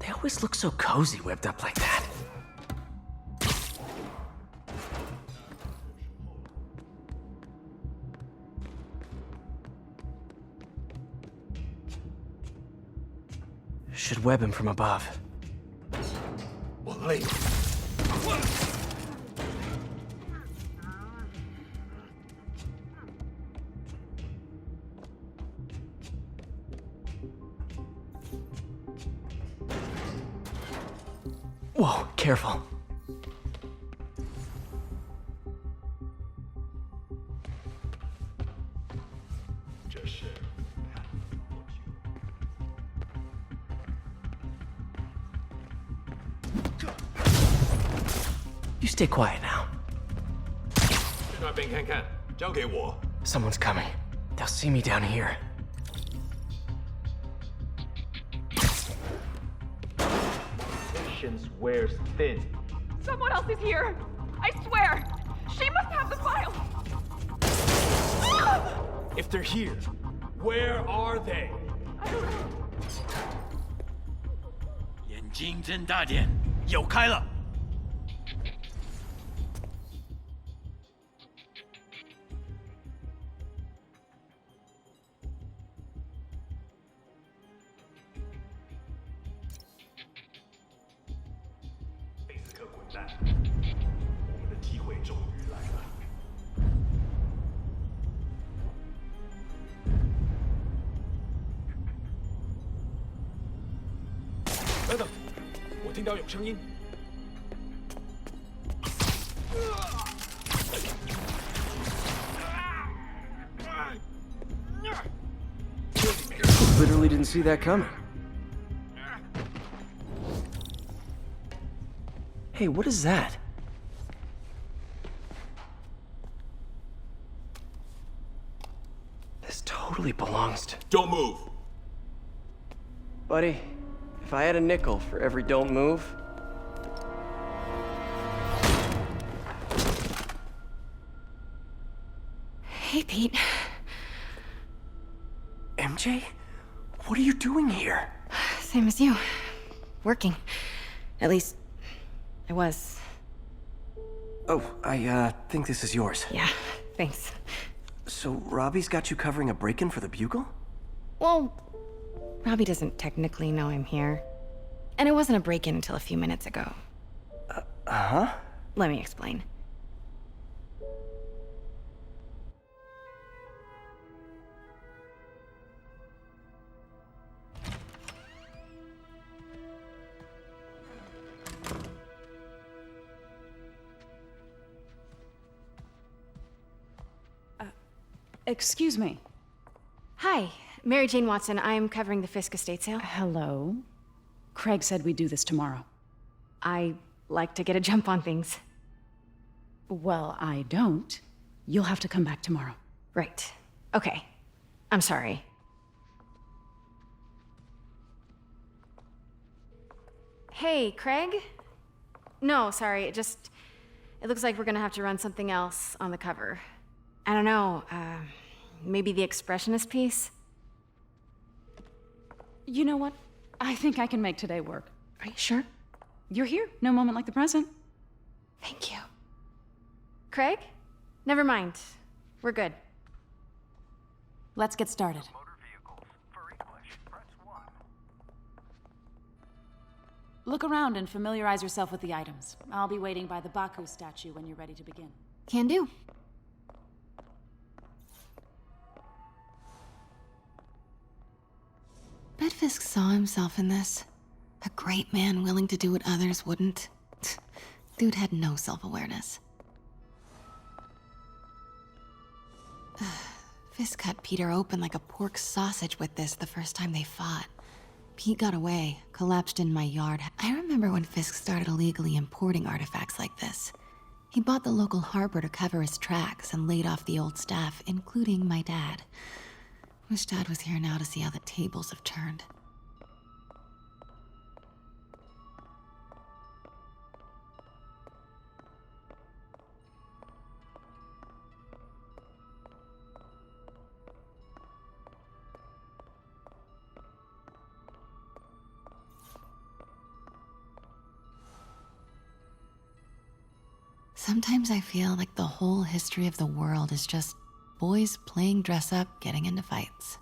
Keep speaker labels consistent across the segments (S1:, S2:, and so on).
S1: They always look so cozy whipped up like that. Should web him from above.
S2: 我累了。
S1: Whoa, careful. You stay quiet now.
S2: 去那边看看，交给我。
S1: Someone's coming. They'll see me down here.
S3: Patience wears thin.
S4: Someone else is here! I swear! She must have the file!
S2: If they're here, where are they?
S5: 眼睛睁大点，有开了！
S2: 贝斯克滚蛋！我们的机会终于来了。等等，我听到有声音。
S1: Literally didn't see that coming. Hey, what is that? This totally belongs to...
S2: Don't move.
S1: Buddy, if I had a nickel for every don't move...
S4: Hey, Pete.
S1: MJ? What are you doing here?
S4: Same as you. Working. At least, I was.
S1: Oh, I think this is yours.
S4: Yeah, thanks.
S1: So Robbie's got you covering a break-in for the Bugle?
S4: Well, Robbie doesn't technically know I'm here. And it wasn't a break-in until a few minutes ago.
S1: Uh-huh?
S4: Let me explain.
S6: Excuse me.
S4: Hi, Mary Jane Watson. I'm covering the Fisk estate sale.
S6: Hello. Craig said we'd do this tomorrow.
S4: I like to get a jump on things.
S6: Well, I don't. You'll have to come back tomorrow.
S4: Right. Okay. I'm sorry. Hey, Craig? No, sorry. It looks like we're gonna have to run something else on the cover. I don't know, maybe the expressionist piece?
S6: You know what? I think I can make today work.
S4: Are you sure?
S6: You're here. No moment like the present.
S4: Thank you. Craig? Never mind. We're good.
S6: Let's get started. Look around and familiarize yourself with the items. I'll be waiting by the Baku statue when you're ready to begin.
S4: Can do. Bet Fisk saw himself in this. A great man willing to do what others wouldn't. Dude had no self-awareness. Fisk cut Peter open like a pork sausage with this the first time they fought. Pete got away, collapsed in my yard. I remember when Fisk started illegally importing artifacts like this. He bought the local harbor to cover his tracks and laid off the old staff, including my dad. Wish Dad was here now to see how the tables have turned. Sometimes I feel like the whole history of the world is just boys playing dress up, getting into fights.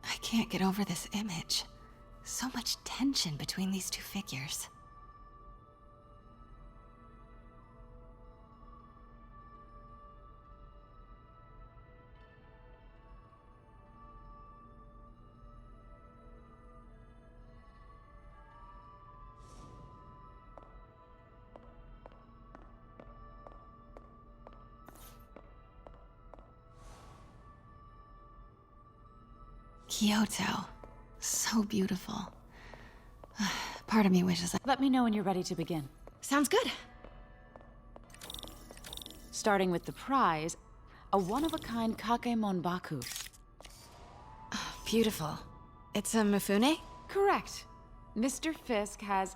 S4: I can't get over this image. So much tension between these two figures. Kyoto. So beautiful. Part of me wishes I...
S6: Let me know when you're ready to begin.
S4: Sounds good.
S6: Starting with the prize, a one-of-a-kind Kakemon Baku.
S4: Beautiful. It's a Mifune?
S6: Correct. Mr. Fisk has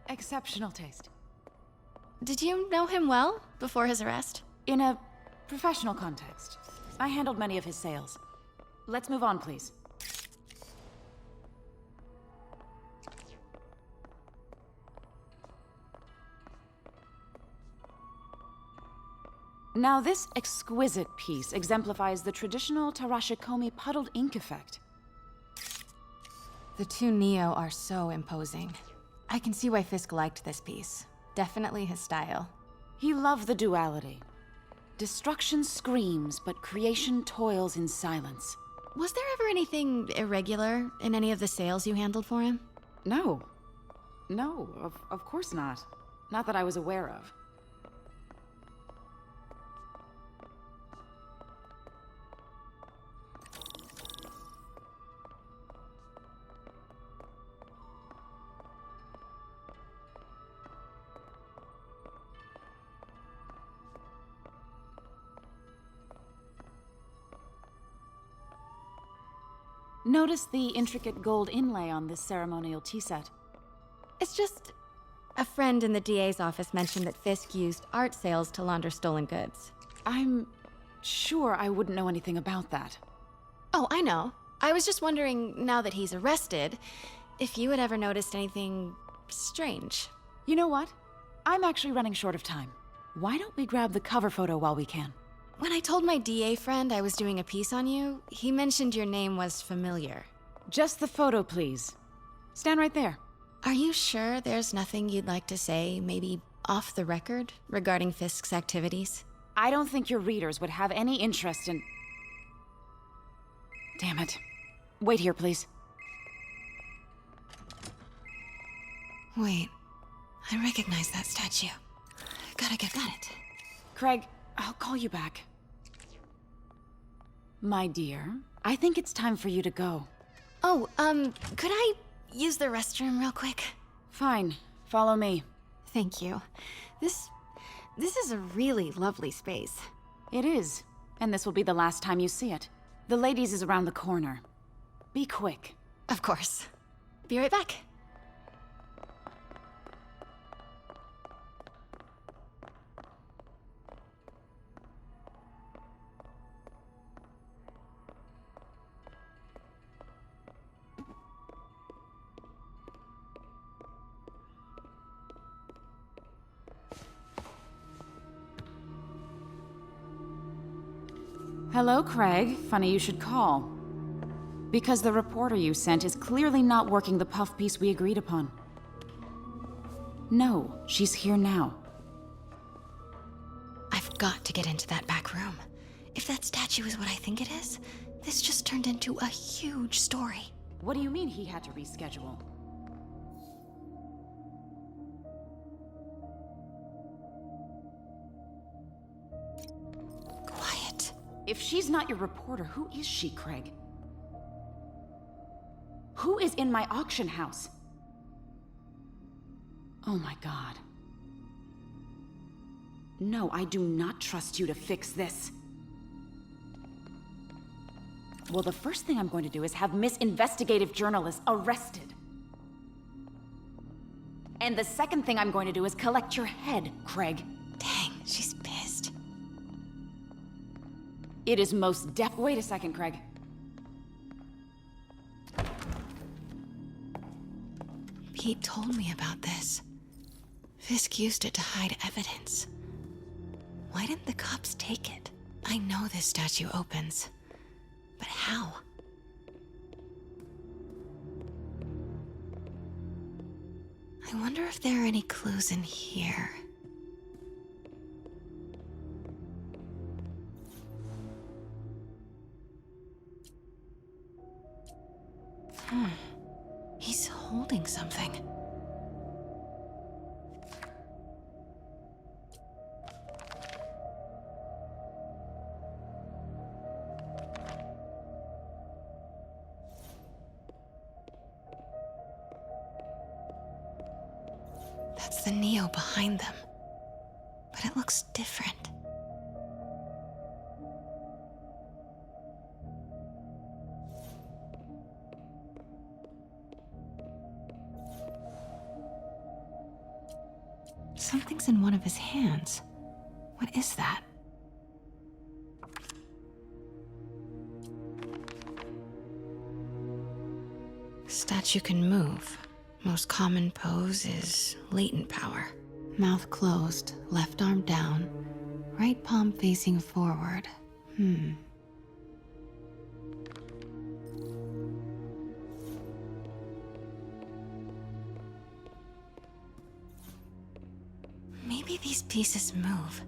S6: exceptional taste.
S4: Did you know him well before his arrest?
S6: In a professional context, I handled many of his sales. Let's move on, please. Now, this exquisite piece exemplifies the traditional Tarashikomi puddled ink effect.
S4: The two Neo are so imposing. I can see why Fisk liked this piece. Definitely his style.
S6: He loved the duality. Destruction screams, but creation toils in silence.
S4: Was there ever anything irregular in any of the sales you handled for him?
S6: No. No, of course not. Not that I was aware of. Notice the intricate gold inlay on this ceremonial tea set.
S3: It's just... a friend in the DA's office mentioned that Fisk used art sales to launder stolen goods.
S6: I'm sure I wouldn't know anything about that.
S3: Oh, I know. I was just wondering, now that he's arrested, if you had ever noticed anything strange.
S6: You know what? I'm actually running short of time. Why don't we grab the cover photo while we can?
S3: When I told my DA friend I was doing a piece on you, he mentioned your name was familiar.
S6: Just the photo, please. Stand right there.
S3: Are you sure there's nothing you'd like to say, maybe off the record, regarding Fisk's activities?
S6: I don't think your readers would have any interest in... Damn it. Wait here, please.
S4: Wait. I recognize that statue. Got it.
S6: Craig, I'll call you back. My dear, I think it's time for you to go.
S3: Oh, could I use the restroom real quick?
S6: Fine. Follow me.
S3: Thank you. This is a really lovely space.
S6: It is. And this will be the last time you see it. The ladies is around the corner. Be quick.
S3: Of course. Be right back.
S6: Hello, Craig. Funny you should call. Because the reporter you sent is clearly not working the puff piece we agreed upon. No, she's here now.
S3: I've got to get into that back room. If that statue is what I think it is, this just turned into a huge story.
S6: What do you mean he had to reschedule?
S3: Quiet.
S6: If she's not your reporter, who is she, Craig? Who is in my auction house? Oh my God. No, I do not trust you to fix this. Well, the first thing I'm going to do is have Miss Investigative Journalist arrested. And the second thing I'm going to do is collect your head, Craig.
S4: Dang, she's pissed.
S6: It is most def- Wait a second, Craig.
S4: Pete told me about this. Fisk used it to hide evidence. Why didn't the cops take it? I know this statue opens, but how? I wonder if there are any clues in here. He's holding something. That's the Neo behind them. But it looks different. Something's in one of his hands. What is that? Statue can move. Most common pose is latent power. Mouth closed, left arm down, right palm facing forward. Maybe these pieces move.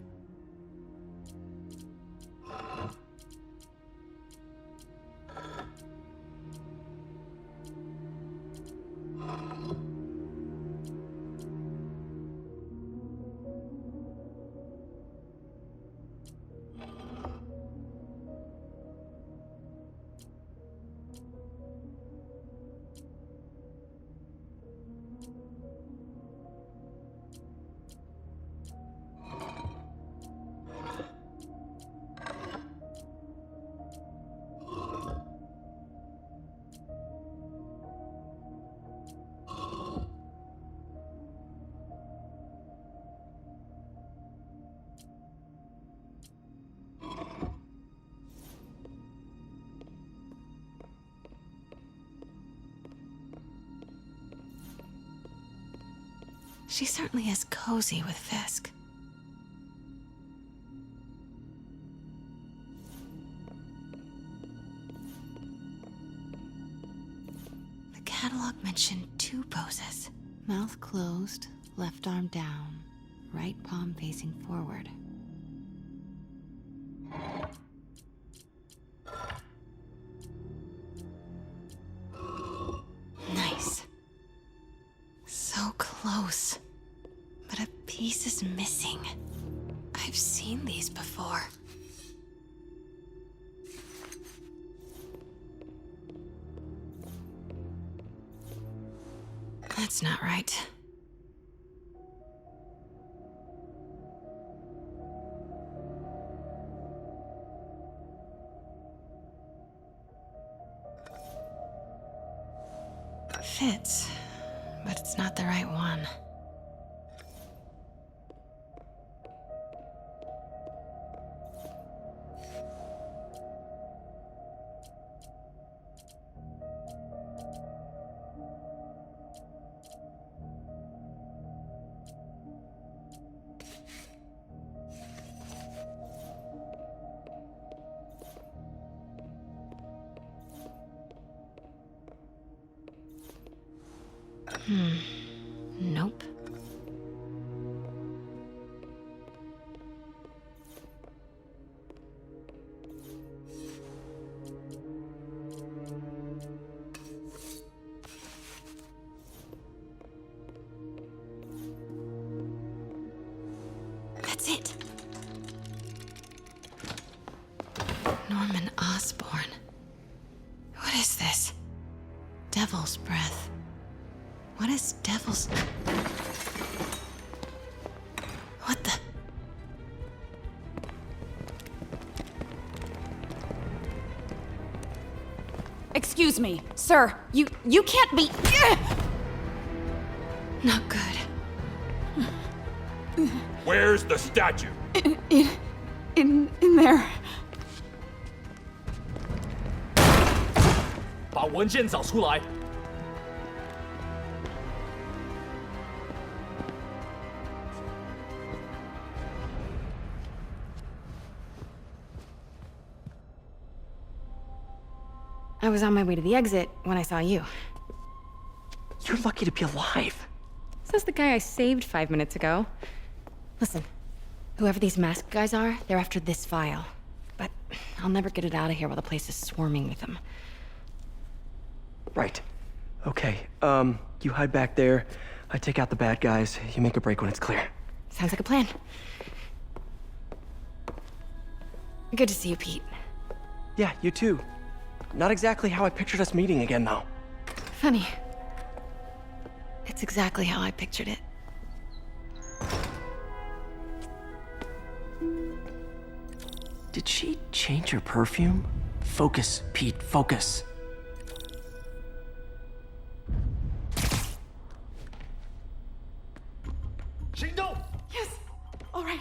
S4: She certainly is cozy with Fisk. The catalog mentioned 2 poses. Mouth closed, left arm down, right palm facing forward. Nice. So close. But a piece is missing. I've seen these before. That's not right. Fits, but it's not the right one. Nope. That's it. Norman Osborn. What is this? Devil's breath. What is devil's... What the...
S6: Excuse me, sir. You can't be...
S4: Not good.
S2: Where's the statue?
S6: In there.
S2: 把文件找出来。
S3: I was on my way to the exit when I saw you.
S1: You're lucky to be alive.
S3: Says the guy I saved 5 minutes ago. Listen, whoever these masked guys are, they're after this file. But I'll never get it out of here while the place is swarming with them.
S1: Right. Okay, you hide back there. I take out the bad guys. You make a break when it's clear.
S3: Sounds like a plan. Good to see you, Pete.
S1: Yeah, you too. Not exactly how I pictured us meeting again, though.
S3: Funny. It's exactly how I pictured it.
S1: Did she change her perfume? Focus, Pete, focus.
S6: Yes. All right.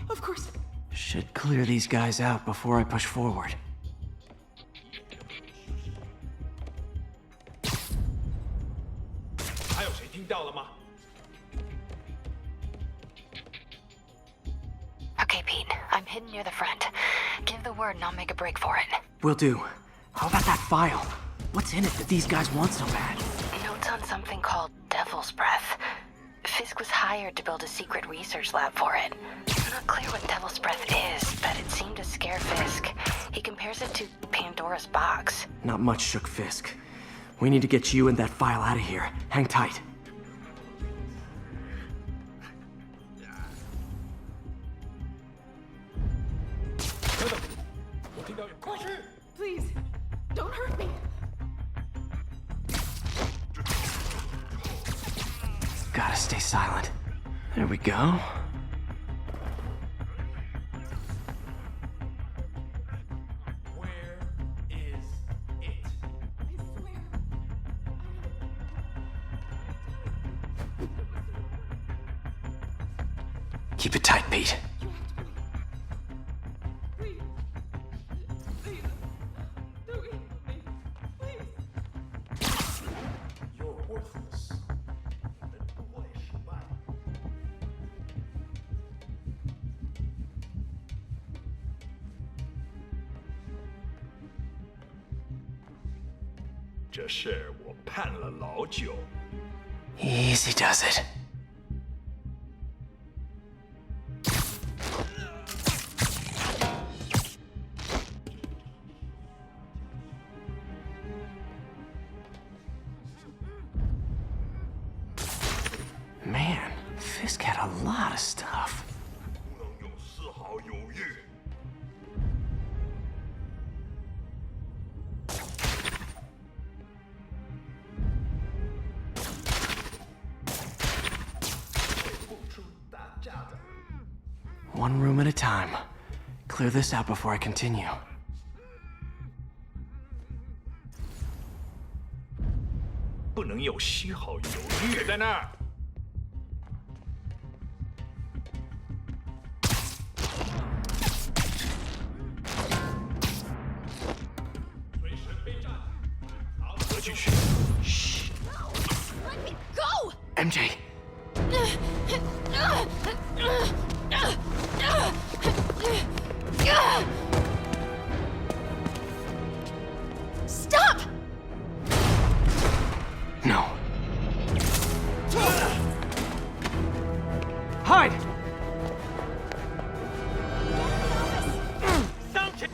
S6: Of course.
S1: Should clear these guys out before I push forward.
S4: Okay, Pete. I'm hidden near the front. Give the word and I'll make a break for it.
S1: Will do. How about that file? What's in it that these guys want so bad?
S4: Notes on something called Devil's Breath. Fisk was hired to build a secret research lab for it. Not clear what Devil's Breath is, but it seemed to scare Fisk. He compares it to Pandora's box.
S1: Not much shook Fisk. We need to get you and that file out of here. Hang tight.
S6: Please, don't hurt me.
S1: Gotta stay silent. There we go.
S2: Where is it?
S6: I swear.
S1: Keep it tight, Pete.
S6: Please. Please. Don't eat me. Please.
S2: You're worthless. 人不会失败。这事我盼了老久。
S1: Easy does it. Man, Fisk had a lot of stuff.
S2: 不能有丝毫犹豫。
S1: One room at a time. Clear this out before I continue.
S2: 不能有丝毫犹豫。在那儿。随时备战，拿回去。
S3: Go!
S1: MJ,
S3: Stop!
S1: no. Hide!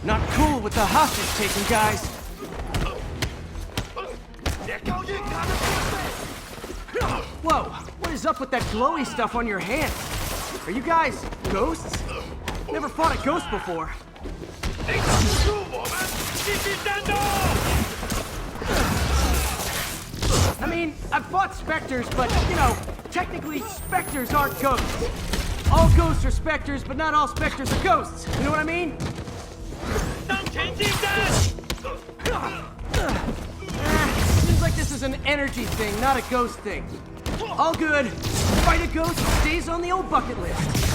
S1: Not cool with the hostage taking, guys. Whoa, what is up with that glowy stuff on your hand? Are you guys ghosts? Never fought a ghost before. I mean, I've fought specters, but, you know, technically specters aren't ghosts. All ghosts are specters, but not all specters are ghosts. You know what I mean? Seems like this is an energy thing, not a ghost thing. All good. Fight a ghost stays on the old bucket list.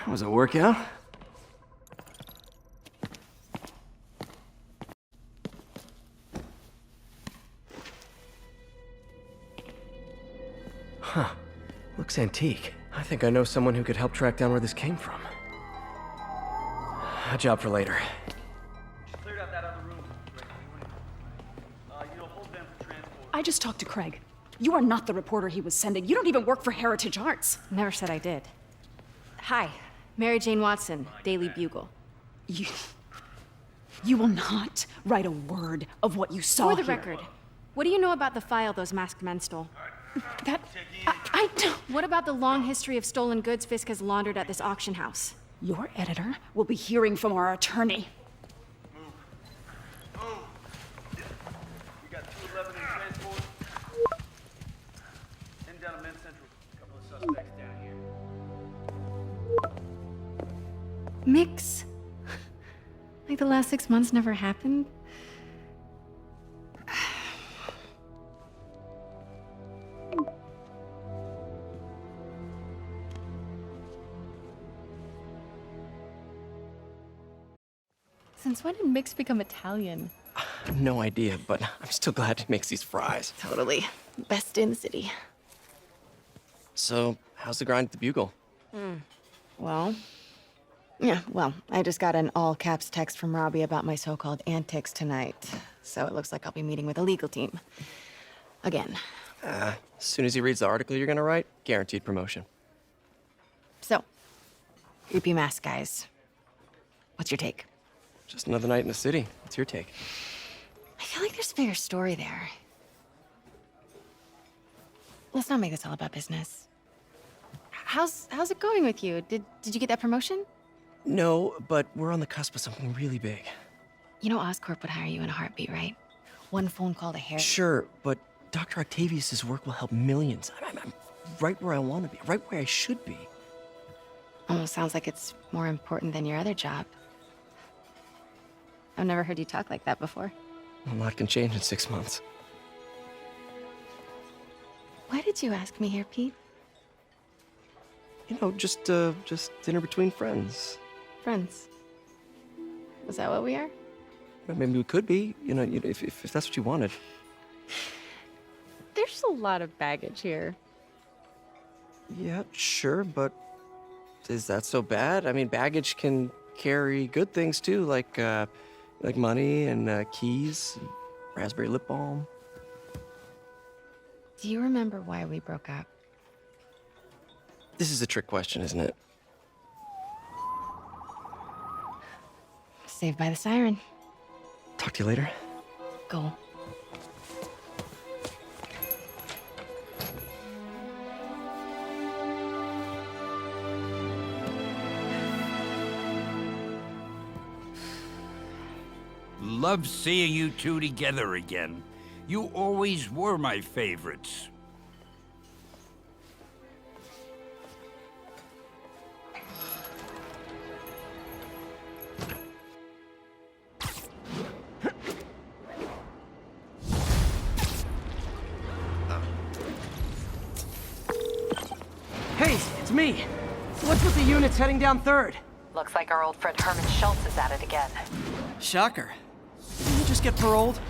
S1: Was it a workout? Huh. Looks antique. I think I know someone who could help track down where this came from. A job for later.
S7: Cleared out that other room. Hold them for transport.
S8: I just talked to Craig. You are not the reporter he was sending. You don't even work for Heritage Arts.
S3: Never said I did. Hi, Mary Jane Watson, Daily Bugle.
S8: You will not write a word of what you saw
S3: For the
S8: here.
S3: record, what do you know about the file those masked men stole?
S8: I don't...
S3: What about the long history of stolen goods Fisk has laundered at this auction house?
S8: Your editor will be hearing from our attorney.
S7: We got 211 in transport. Heading down to Men's Central. A couple of suspects down here.
S3: Mix? Like the last 6 months never happened? Since when did Mix become Italian?
S1: No idea, but I'm still glad he makes these fries.
S3: Totally. Best in the city.
S1: So, how's the grind at the Bugle?
S3: Well, I just got an all-caps text from Robbie about my so-called antics tonight. So it looks like I'll be meeting with a legal team. Again.
S1: As soon as he reads the article you're gonna write, guaranteed promotion.
S3: So, creepy mask guys. What's your take?
S1: Just another night in the city. What's your take?
S3: I feel like there's a bigger story there. Let's not make this all about business. How's it going with you? Did you get that promotion?
S1: No, but we're on the cusp of something really big.
S3: You know Oscorp would hire you in a heartbeat, right? One phone call to Harry.
S1: Sure, but Dr. Octavius's work will help millions. I'm right where I want to be, right where I should be.
S3: Almost sounds like it's more important than your other job. I've never heard you talk like that before.
S1: A lot can change in 6 months.
S3: Why did you ask me here, Pete?
S1: You know, just dinner between friends.
S3: Friends. Was that what we are?
S1: Maybe we could be, if that's what you wanted.
S3: There's a lot of baggage here.
S1: Yeah, sure, but is that so bad? I mean, baggage can carry good things too, like money and keys, and raspberry lip balm.
S3: Do you remember why we broke up?
S1: This is a trick question, isn't it?
S3: Saved by the siren.
S1: Talk to you later.
S3: Go.
S5: Love seeing you two together again. You always were my favorites.
S1: Hey, it's me. What's with the units heading down 3rd?
S9: Looks like our old friend Herman Schultz is at it again.
S1: Shocker. Didn't you just get paroled?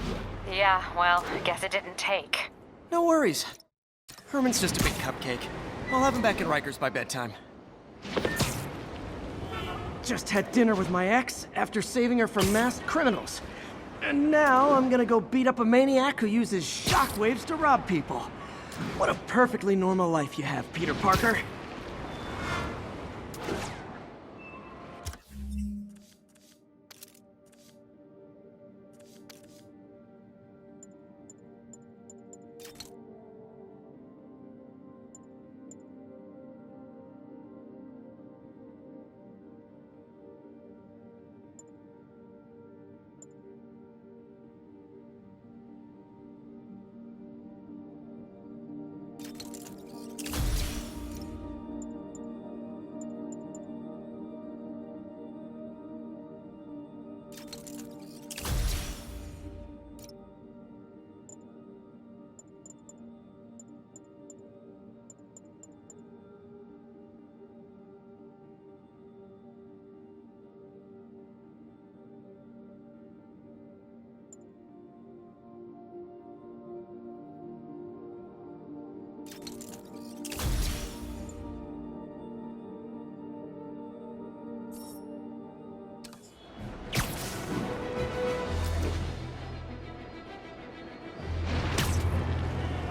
S9: Yeah, well, I guess it didn't take.
S1: No worries. Herman's just a big cupcake. I'll have him back in Rikers by bedtime. Just had dinner with my ex after saving her from masked criminals. And now I'm gonna go beat up a maniac who uses shockwaves to rob people. What a perfectly normal life you have, Peter Parker.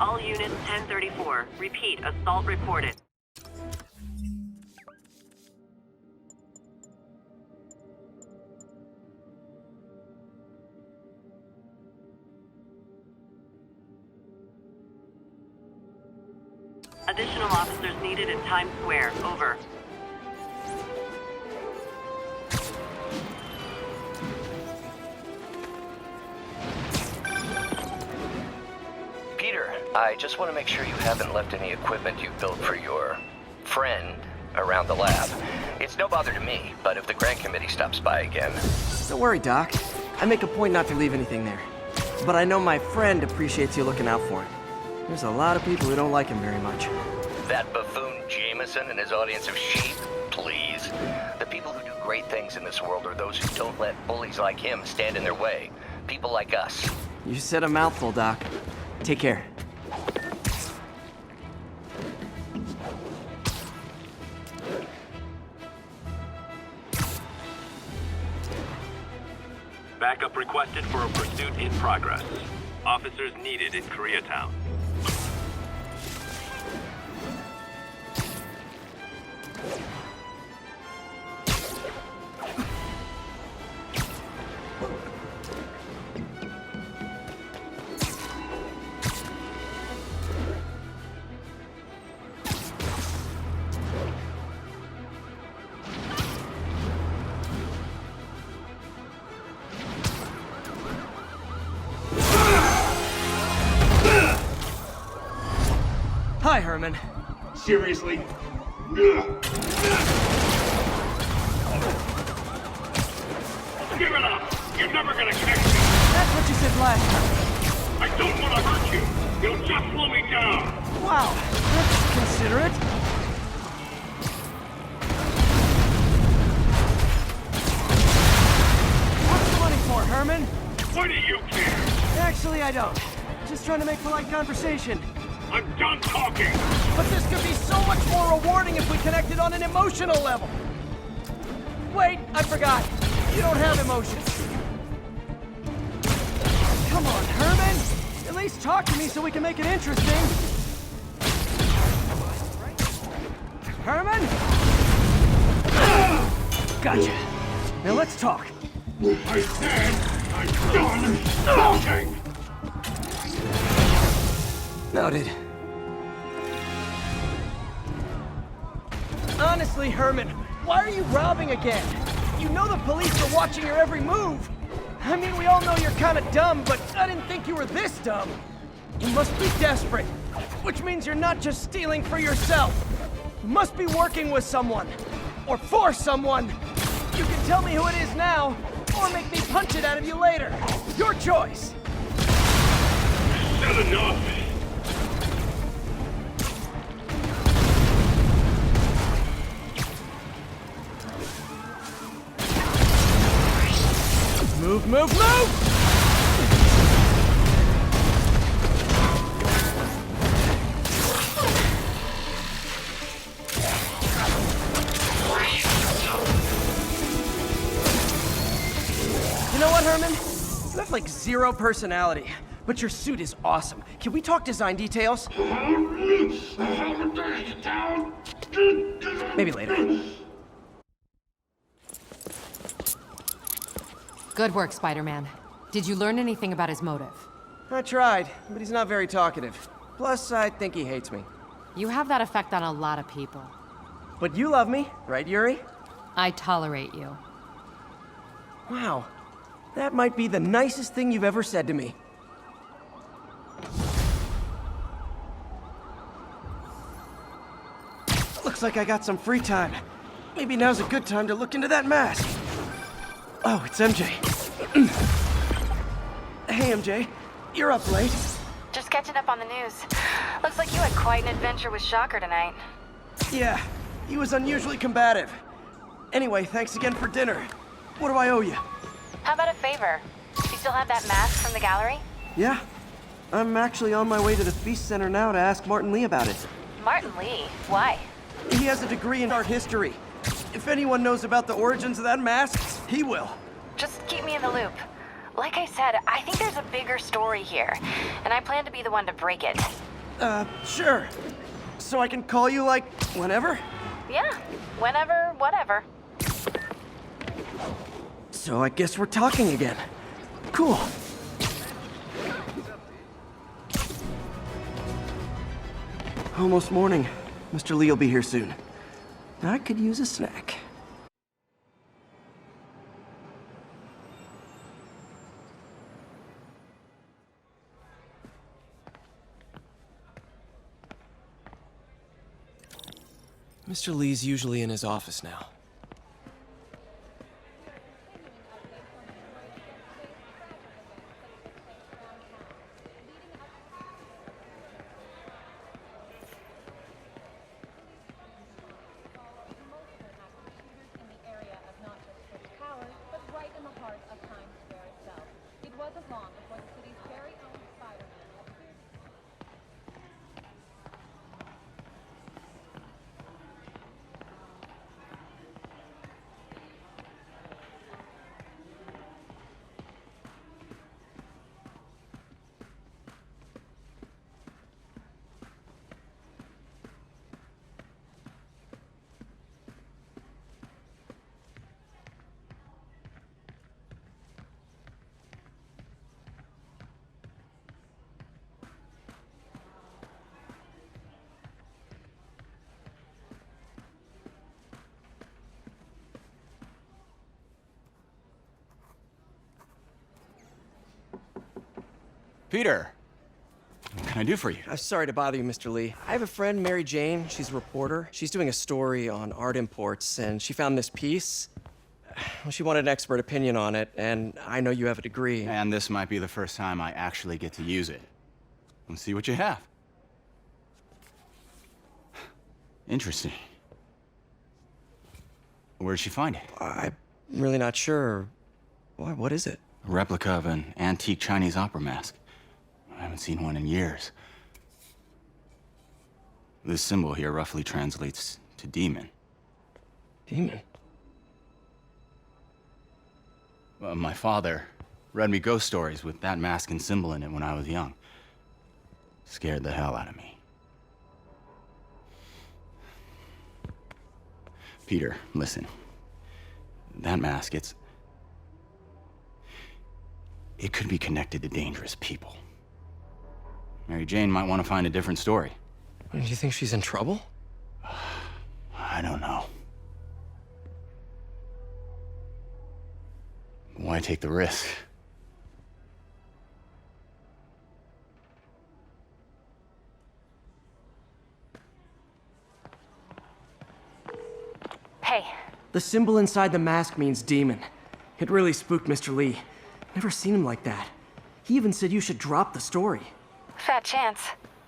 S9: All units 1034. Repeat, assault reported. Additional officers needed in Times Square. Over.
S10: Peter, I just want to make sure you haven't left any equipment you built for your friend around the lab. It's no bother to me, but if the grant committee stops by again...
S1: Don't worry, Doc. I make a point not to leave anything there. But I know my friend appreciates you looking out for him. There's a lot of people who don't like him very much.
S10: That buffoon Jameson and his audience of sheep? Please. The people who do great things in this world are those who don't let bullies like him stand in their way. People like us.
S1: You said a mouthful, Doc. Take care.
S2: Backup requested for a pursuit in progress. Officers needed in Koreatown.
S1: Hi, Herman.
S2: Seriously? Give it up! You're never gonna catch me!
S1: That's what you said last time.
S2: I don't want to hurt you! You'll just slow me down!
S1: Wow, that's considerate. What's the money for, Herman?
S2: Why do you care?
S1: Actually, I don't. Just trying to make polite conversation.
S2: I'm done talking!
S1: But this could be so much more rewarding if we connected on an emotional level. Wait, I forgot. You don't have emotions. Come on, Herman. At least talk to me so we can make it interesting. Herman? Gotcha. Now let's talk.
S2: I said I'm done talking!
S1: Noted. Honestly, Herman, why are you robbing again? You know the police are watching your every move. I mean, we all know you're kind of dumb, but I didn't think you were this dumb. You must be desperate, which means you're not just stealing for yourself. You must be working with someone, or for someone. You can tell me who it is now, or make me punch it out of you later. Your choice.
S2: Said enough!
S1: Move, move! You know what, Herman? You have like zero personality, but your suit is awesome. Can we talk design details? Maybe later.
S11: Good work, Spider-Man. Did you learn anything about his motive?
S1: I tried, but he's not very talkative. Plus, I think he hates me.
S11: You have that effect on a lot of people.
S1: But you love me, right, Yuri?
S11: I tolerate you.
S1: Wow. That might be the nicest thing you've ever said to me. Looks like I got some free time. Maybe now's a good time to look into that mask. Oh, it's MJ. Hey, MJ. You're up late.
S3: Just catching up on the news. Looks like you had quite an adventure with Shocker tonight.
S1: Yeah, he was unusually combative. Anyway, thanks again for dinner. What do I owe you?
S3: How about a favor? You still have that mask from the gallery?
S1: Yeah. I'm actually on my way to the Feast Center now to ask Martin Lee about it.
S3: Martin Lee? Why?
S1: He has a degree in art history. If anyone knows about the origins of that mask, he will.
S3: Just keep me in the loop. Like I said, I think there's a bigger story here, and I plan to be the one to break it.
S1: Sure. So I can call you, like, whenever?
S3: Yeah, whenever, whatever.
S1: So I guess we're talking again. Cool. Almost morning. Mr. Lee will be here soon. I could use a snack. Mr. Lee's usually in his office now.
S12: Peter, what can I do for you?
S1: I'm sorry to bother you, Mr. Lee. I have a friend, Mary Jane. She's a reporter. She's doing a story on art imports, and she found this piece. Well, she wanted an expert opinion on it, and I know you have a degree.
S12: And this might be the first time I actually get to use it. Let's see what you have. Interesting. Where did she find it?
S1: I'm really not sure. What is it?
S12: A replica of an antique Chinese opera mask. I haven't seen one in years. This symbol here roughly translates to demon.
S1: Demon?
S12: My father read me ghost stories with that mask and symbol in it when I was young. Scared the hell out of me. Peter, listen. That mask, it could be connected to dangerous people. Mary Jane might want to find a different story.
S1: Do you think she's in trouble?
S12: I don't know. Why take the risk?
S3: Hey.
S1: The symbol inside the mask means demon. It really spooked Mr. Lee. Never seen him like that. He even said you should drop the story.
S3: Fat chance.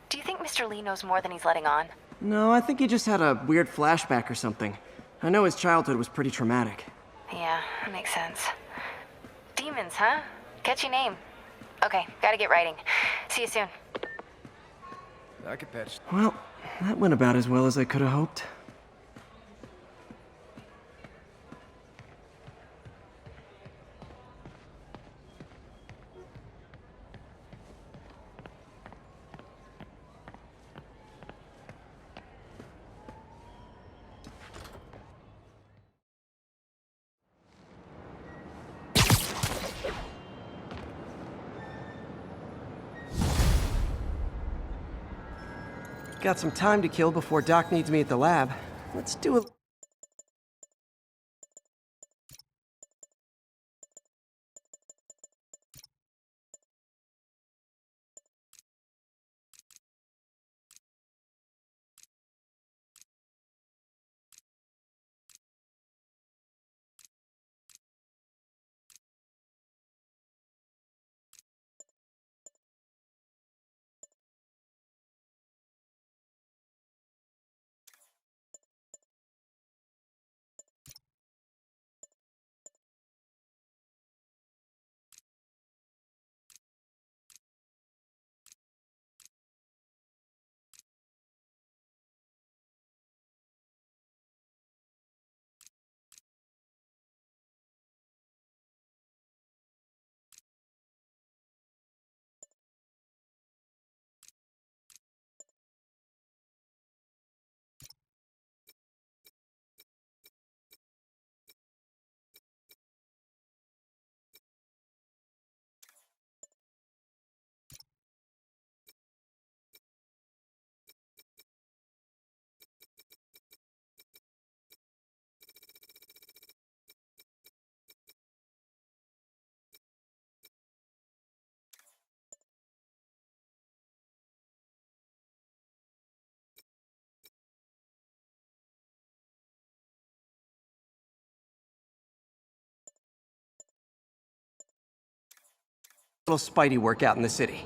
S3: Do you think Mr. Lee knows more than he's letting on?
S1: No, I think he just had a weird flashback or something. I know his childhood was pretty traumatic.
S3: Yeah, that makes sense. Demon
S4: Demons, huh? Catchy name. Okay, gotta get writing. See you soon.
S7: I could patch.
S1: Well, that went about as well as I could have hoped. Got some time to kill before Doc needs me at the lab. Let's do a... little Spidey workout in the city.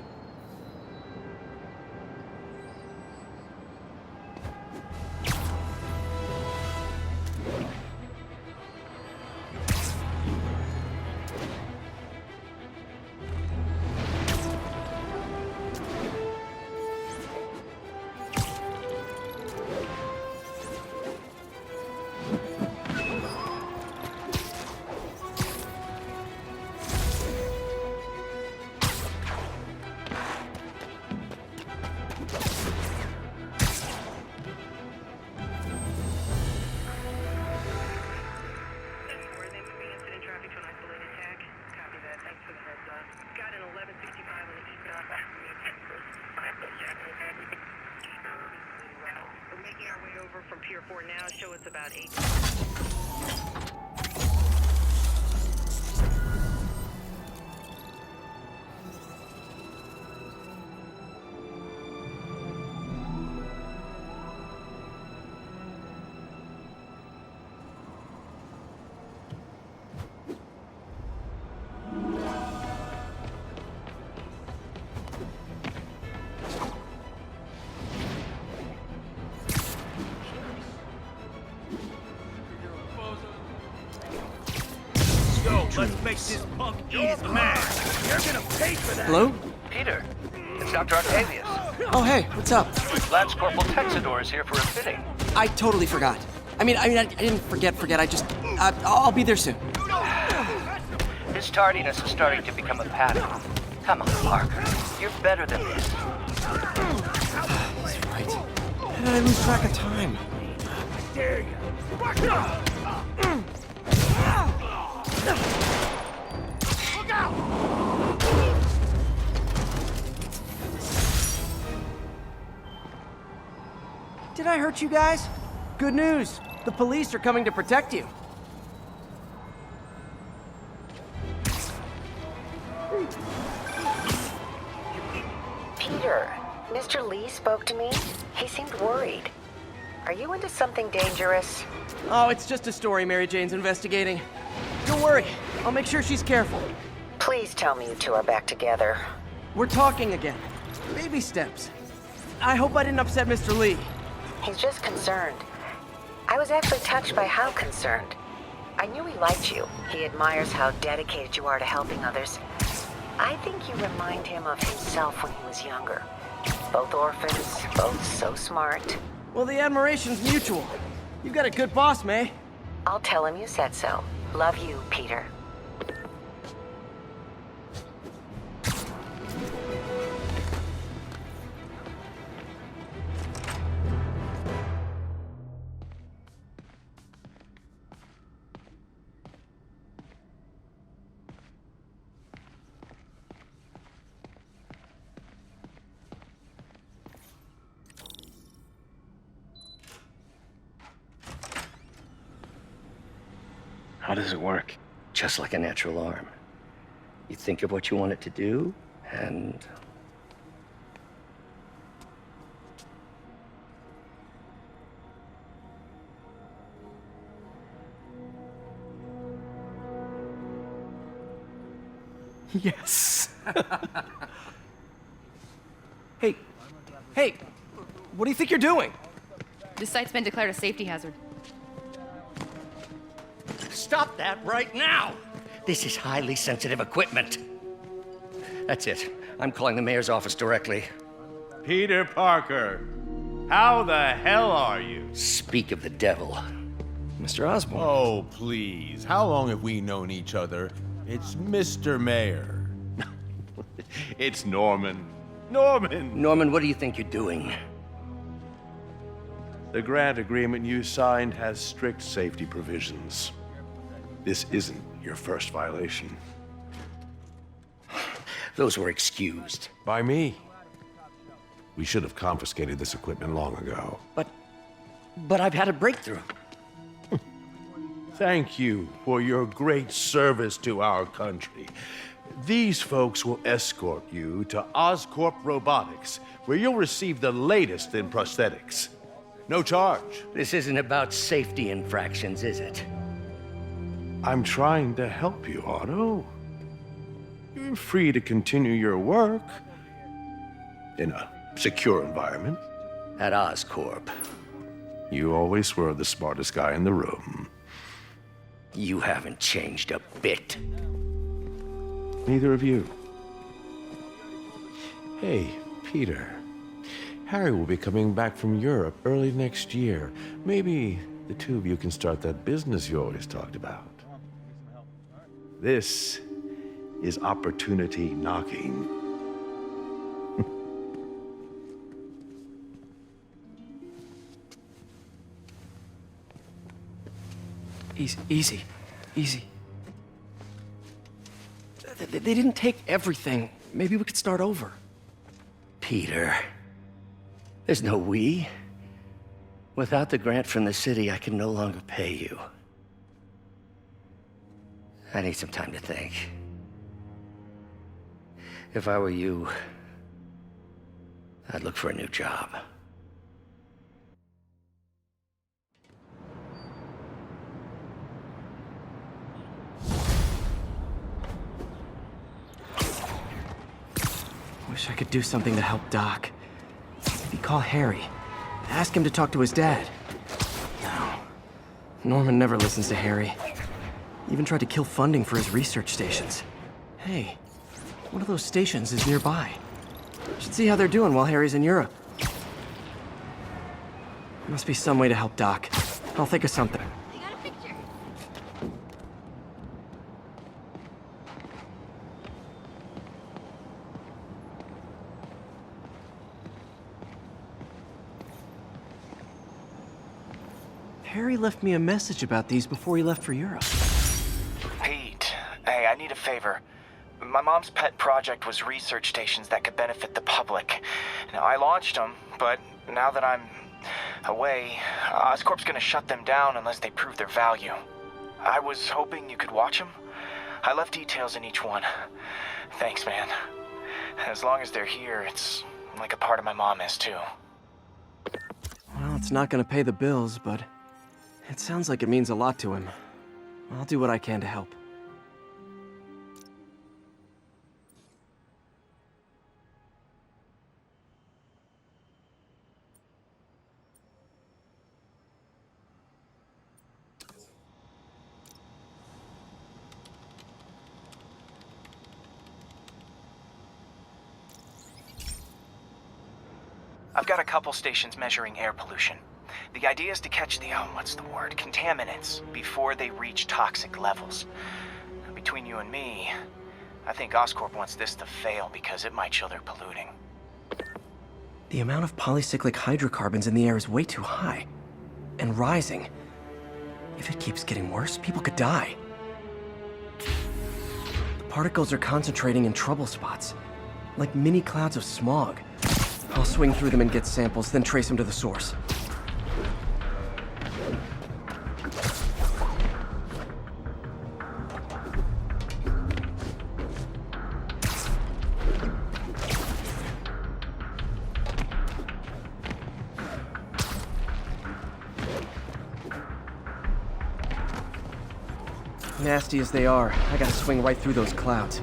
S9: From Pier 4 now, show us about 8.
S7: Let's make this punk eat his mask. You're gonna pay for that.
S1: Hello?
S10: Peter, it's Dr. Octavius.
S1: Oh, hey, what's up?
S10: Lance Corporal Texador is here for a fitting.
S1: I totally forgot. I didn't forget. I just... I'll be there soon.
S10: His tardiness is starting to become a pattern. Come on, Parker. You're better than this.
S1: He's right. How did I lose track of time?
S7: Dare you? Look out!
S1: Did I hurt you guys? Good news. The police are coming to protect you.
S9: Peter, Mr. Lee spoke to me. He seemed worried. Are you into something dangerous?
S1: Oh, it's just a story Mary Jane's investigating. Don't worry. I'll make sure she's careful.
S9: Please tell me you two are back together.
S1: We're talking again. Baby steps. I hope I didn't upset Mr. Lee.
S9: He's just concerned. I was actually touched by how concerned. I knew he liked you. He admires how dedicated you are to helping others. I think you remind him of himself when he was younger. Both orphans, both so smart.
S1: Well, the admiration's mutual. You've got a good boss, May.
S9: I'll tell him you said so. Love you, Peter.
S10: How does it work? Just like a natural arm. You think of what you want it to do, and...
S1: Yes. Hey, what do you think you're doing?
S11: This site's been declared a safety hazard.
S10: Stop that right now! This is highly sensitive equipment. That's it. I'm calling the mayor's office directly.
S7: Peter Parker, how the hell are you?
S10: Speak of the devil.
S1: Mr. Osborn.
S13: Oh, please. How long have we known each other? It's Mr. Mayor.
S7: It's Norman. Norman!
S10: Norman, what do you think you're doing?
S7: The grant agreement you signed has strict safety provisions. This isn't your first violation.
S10: Those were excused.
S7: By me. We should have confiscated this equipment long ago.
S10: But I've had a breakthrough.
S7: Thank you for your great service to our country. These folks will escort you to Oscorp Robotics, where you'll receive the latest in prosthetics. No charge.
S10: This isn't about safety infractions, is it?
S7: I'm trying to help you, Otto. You're free to continue your work in a secure environment.
S10: At Oscorp.
S7: You always were the smartest guy in the room.
S10: You haven't changed a bit.
S7: Neither of you. Hey, Peter. Harry will be coming back from Europe early next year. Maybe the two of you can start that business you always talked about. This is opportunity knocking.
S1: Easy. They didn't take everything. Maybe we could start over.
S10: Peter, there's no we. Without the grant from the city, I can no longer pay you. I need some time to think. If I were you, I'd look for a new job.
S1: Wish I could do something to help Doc. Maybe call Harry. Ask him to talk to his dad. No. Norman never listens to Harry. Even tried to kill funding for his research stations. Hey, one of those stations is nearby. Should see how they're doing while Harry's in Europe. Must be some way to help Doc. I'll think of something. Harry left me a message about these before he left for Europe.
S14: Pete, hey, I need a favor. My mom's pet project was research stations that could benefit the public. Now, I launched them, but now that I'm away, Oscorp's gonna shut them down unless they prove their value. I was hoping you could watch them. I left details in each one. Thanks, man. As long as they're here, it's like a part of my mom is, too.
S1: Well, it's not gonna pay the bills, but it sounds like it means a lot to him. I'll do what I can to help.
S14: I've got a couple stations measuring air pollution. The idea is to catch the, contaminants before they reach toxic levels. Between you and me, I think Oscorp wants this to fail because it might show they're polluting.
S1: The amount of polycyclic hydrocarbons in the air is way too high. And rising. If it keeps getting worse, people could die. The particles are concentrating in trouble spots, like mini clouds of smog. I'll swing through them and get samples, then trace them to the source. Nasty as they are, I gotta swing right through those clouds.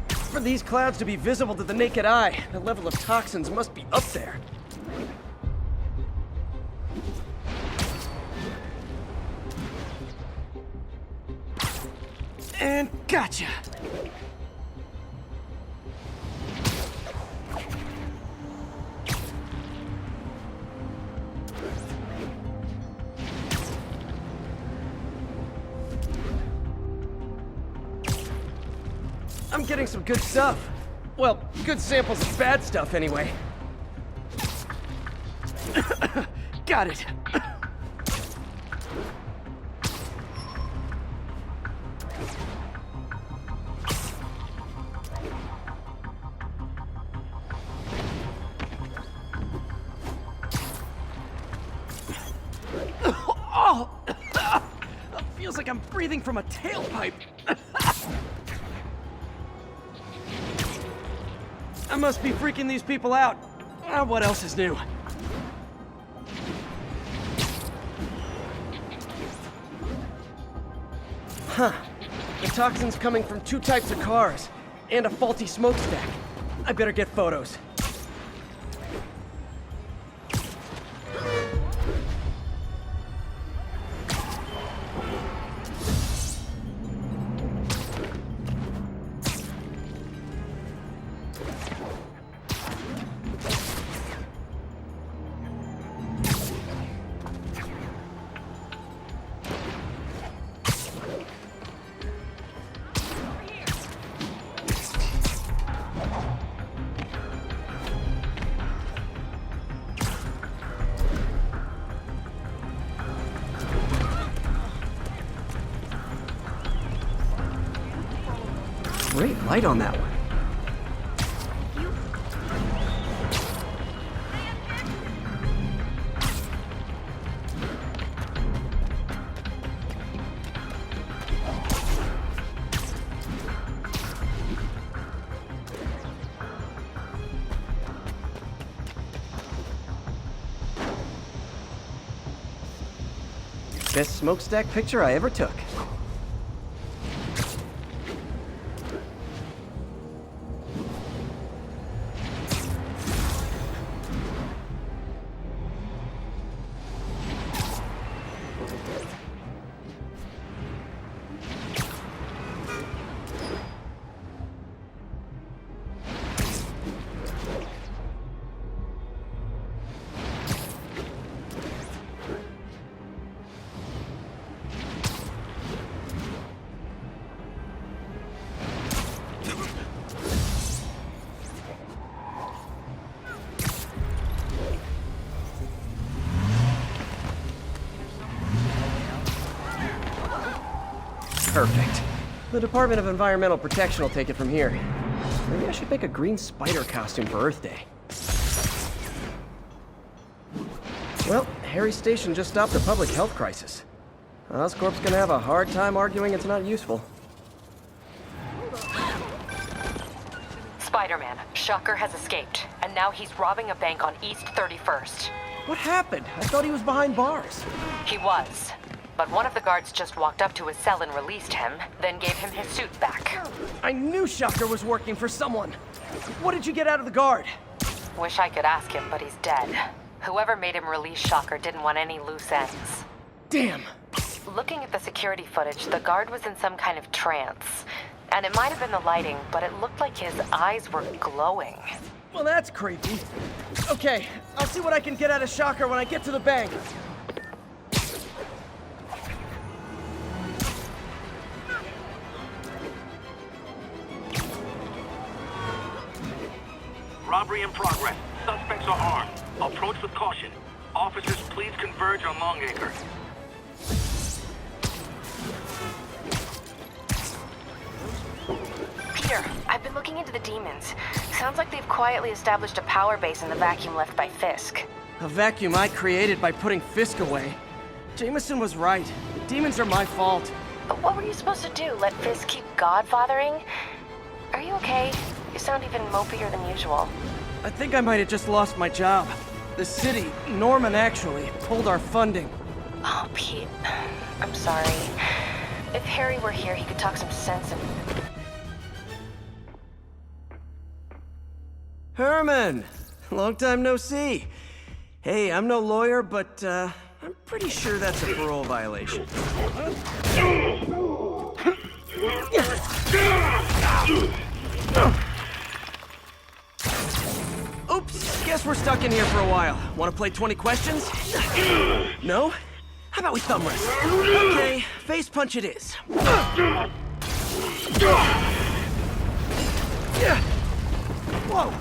S1: For these clouds to be visible to the naked eye, the level of toxins must be up there. And gotcha! I'm getting some good stuff. Well, good samples of bad stuff, anyway. Got it. Oh! Feels like I'm breathing from a tailpipe. I must be freaking these people out. What else is new? Huh. The toxin's coming from 2 types of cars, and a faulty smokestack. I better get photos. Great light on that one. Best smokestack picture I ever took. Perfect. The Department of Environmental Protection will take it from here. Maybe I should make a green spider costume for Earth Day. Well, Harry Station just stopped a public health crisis. Oscorp's gonna have a hard time arguing it's not useful.
S11: Spider-Man, Shocker has escaped, and now he's robbing a bank on East 31st.
S1: What happened? I thought he was behind bars.
S11: He was. But one of the guards just walked up to his cell and released him, then gave him his suit back.
S1: I knew Shocker was working for someone. What did you get out of the guard?
S11: Wish I could ask him, but he's dead. Whoever made him release Shocker didn't want any loose ends.
S1: Damn.
S11: Looking at the security footage, the guard was in some kind of trance. And it might have been the lighting, but it looked like his eyes were glowing.
S1: Well, that's creepy. Okay, I'll see what I can get out of Shocker when I get to the bank.
S2: Robbery in progress. Suspects are armed. Approach with caution. Officers, please converge on Longacre.
S11: Peter, I've been looking into the demons. Sounds like they've quietly established a power base in the vacuum left by Fisk.
S1: A vacuum I created by putting Fisk away. Jameson was right. The demons are my fault.
S11: But what were you supposed to do? Let Fisk keep godfathering? Are you okay? You sound even mopier than usual.
S1: I think I might have just lost my job. The city, Norman actually, pulled our funding.
S11: Oh, Pete. I'm sorry. If Harry were here, he could talk some sense into...
S1: Herman! Long time no see. Hey, I'm no lawyer, but I'm pretty sure that's a parole violation. Oops, guess we're stuck in here for a while. Want to play 20 questions? No? How about we thumb wrestle? Okay, face punch it is. Whoa!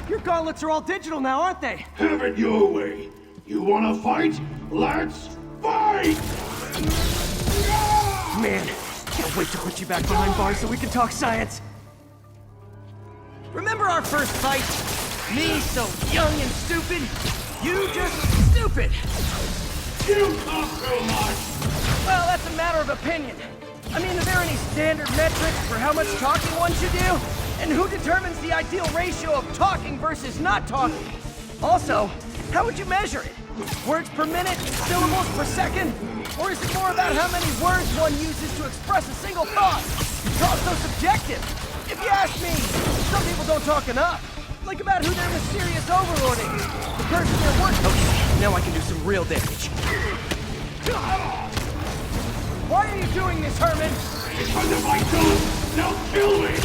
S1: Your gauntlets are all digital now, aren't they?
S15: Have it your way. You wanna fight? Let's fight!
S1: Man, can't wait to put you back behind bars so we can talk science. Remember our first fight? Me so young and stupid, you just stupid.
S15: You talk so much!
S1: Well, that's a matter of opinion. I mean, are there any standard metrics for how much talking one should do? And who determines the ideal ratio of talking versus not talking? Also, how would you measure it? Words per minute? Syllables per second? Or is it more about how many words one uses to express a single thought? It's all so subjective. If you ask me, some people don't talk enough. Like about who their mysterious overlord is. The person they're working with. Okay, now I can do some real damage. Why are you doing this, Herman?
S15: Because if I don't, they'll kill me!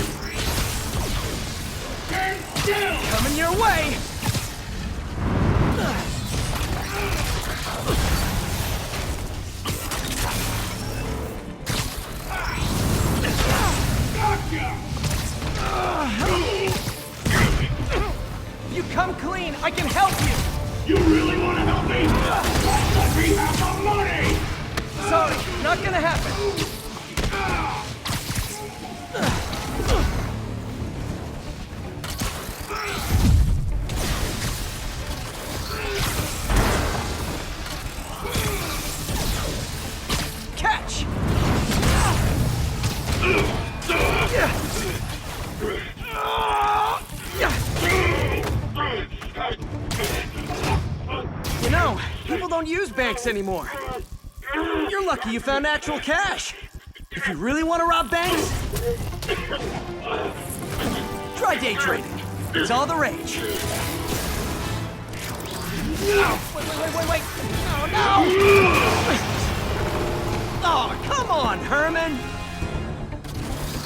S15: Stand still!
S1: Coming your way! You come clean, I can help you!
S15: You really want to help me? Let me have the money!
S1: Sorry, not gonna happen. Catch! You know, people don't use banks anymore. You're lucky you found actual cash. If you really want to rob banks, try day trading. It's all the rage. Wait. Oh, no! Oh, come on, Herman!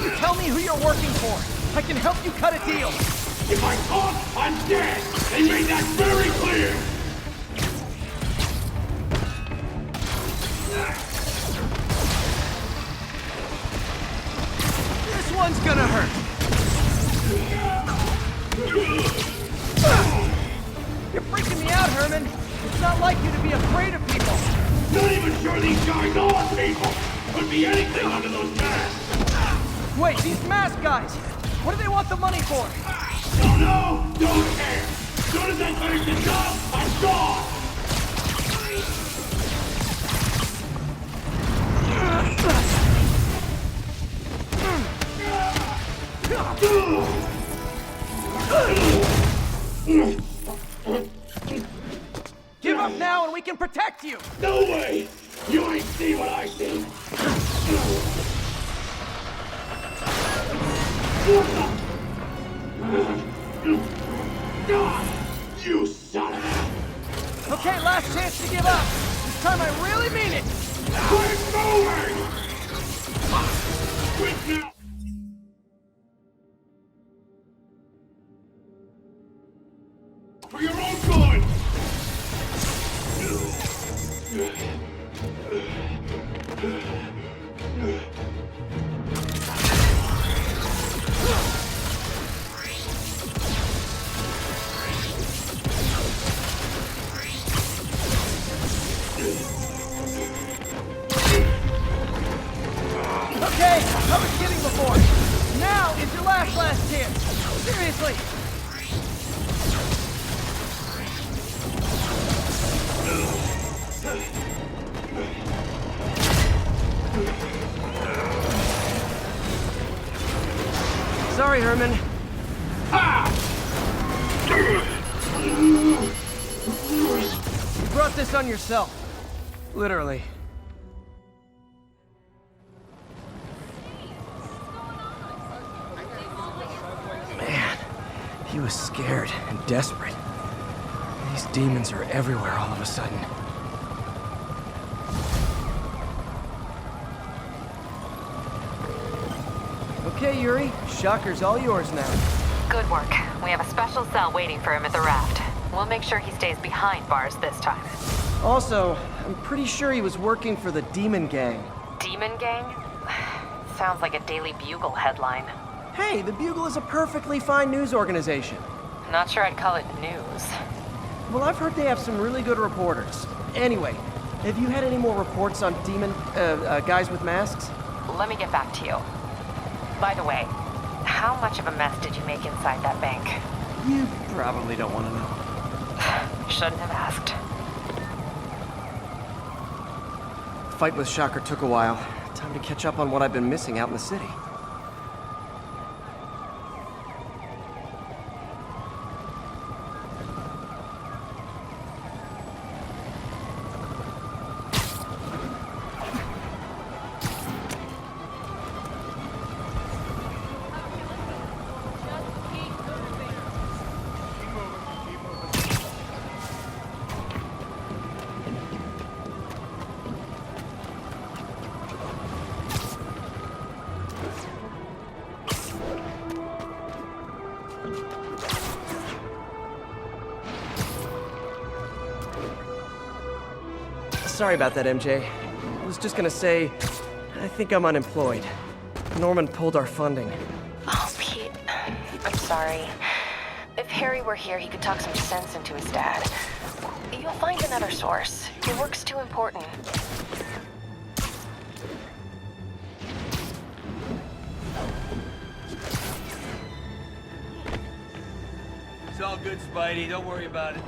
S1: You tell me who you're working for. I can help you cut a deal.
S15: If I talk, I'm dead! They made that very clear!
S1: This one's gonna hurt. You're freaking me out, Herman. It's not like you to be afraid of people.
S15: Not even sure these guys are people! Could be anything under those masks!
S1: Wait, these mask guys! What do they want the money for?
S15: Don't know! Don't care! As soon as I finish the job, I'm gone!
S1: Give up now and we can protect you!
S15: No way! You ain't see what I see! You son of a...
S1: Okay, last chance to give up. This time I really mean it.
S15: I'm moving!
S1: okay? I was kidding before. Now is your last chance. Seriously. Sorry, Herman. You brought this on yourself. Literally. Man, he was scared and desperate. These demons are everywhere all of a sudden. Okay, Yuri. Shocker's all yours now.
S11: Good work. We have a special cell waiting for him at the raft. We'll make sure he stays behind bars this time.
S1: Also, I'm pretty sure he was working for the Demon Gang.
S11: Demon Gang? Sounds like a Daily Bugle headline.
S1: Hey, the Bugle is a perfectly fine news organization.
S11: Not sure I'd call it news.
S1: Well, I've heard they have some really good reporters. Anyway, have you had any more reports on guys with masks?
S11: Let me get back to you. By the way, how much of a mess did you make inside that bank?
S1: You probably don't want to know.
S11: Shouldn't have asked.
S1: The fight with Shocker took a while. Time to catch up on what I've been missing out in the city. Sorry about that, MJ. I was just gonna say, I think I'm unemployed. Norman pulled our funding.
S11: Oh, Pete. I'm sorry. If Harry were here, he could talk some sense into his dad. You'll find another source. Your work's too important.
S16: It's all good, Spidey. Don't worry about it.